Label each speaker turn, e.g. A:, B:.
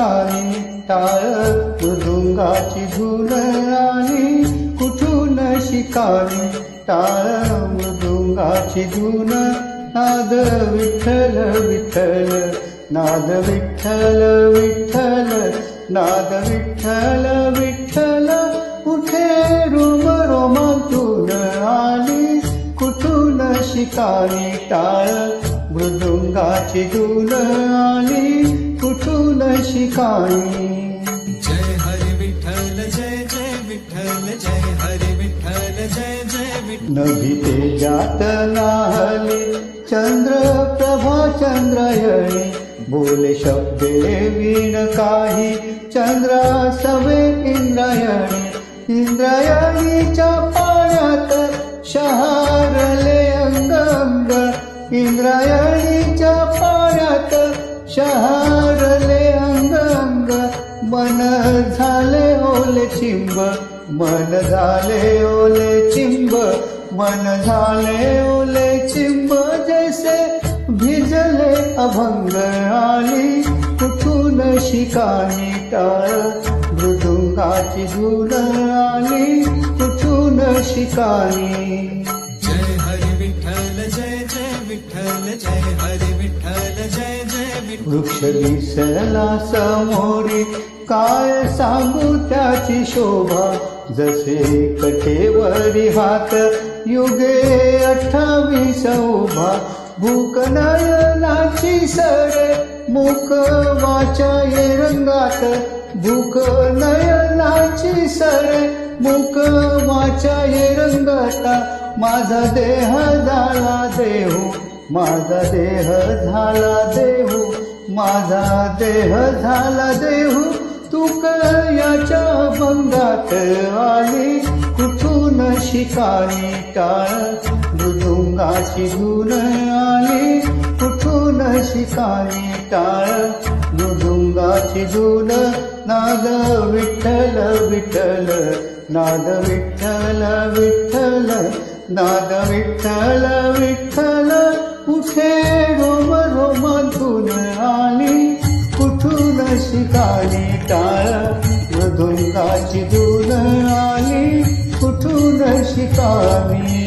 A: शिकाणी टाळ मृदुंगाची धून आली कुठून शिकाणी टाळ मृदुंगाची धून नाद विठ्ठल विठ्ठल नाद विठ्ठल विठ्ठल नाद विठ्ठल विठ्ठल कुठे रोम रोमातून आली कुठून शिकाणी टाळ मृदुंगाची धून आली कुठून शिकाणी.
B: जय हरी विठ्ठल जय जय विठ्ठल जय हरी विठ्ठल जय जय विठ्ठल.
A: नभी तेजात नाहली चंद्र प्रभा चंद्रायणी बोले शब्दे वीण काही चंद्रा सवे इंद्रायणी इंद्रायणीच्या पाण्यात शहारले अंग इंद्रायणीच्या पाण्यात शहारले अंग मन झाले ओले चिंब मन झाले ओले चिंब मन झाले ओले चिंब जैसे भिजले अभंग आली कुठून शिकाणी टाळ मृदुंगाची धून आली कुठून शिकाणी.
B: जय हरी विठ्ठल जय जय विठ्ठल जय हरी विठ्ठल जय जय विठ्ठल.
A: वृक्ष दिसला समोरी काय सांगू त्याची शोभा जसे कठेवरी हात युगे 28 उभा भूक नयनाची सरे मुख वाचा ये रंगात भूक नयनाची सरे मुख वाचा ये रंगाता माझा देह झाला देहू माझा देह झाला देहू माझा देह झाला देहू तू याच्या भंगात आली कुठून शिकाणी टाळ मृदुंगाची धून आली कुठून शिकाणी टाळ मृदुंगाची धून नाद विठ्ठल विठ्ठल नाद विठ्ठल विठ्ठल नाद विठ्ठल विठ्ठल कुठे रोम रोमातून आली कुठून शिकाणी टाळ मृदुंगाची धून आली कुठून शिकाणी.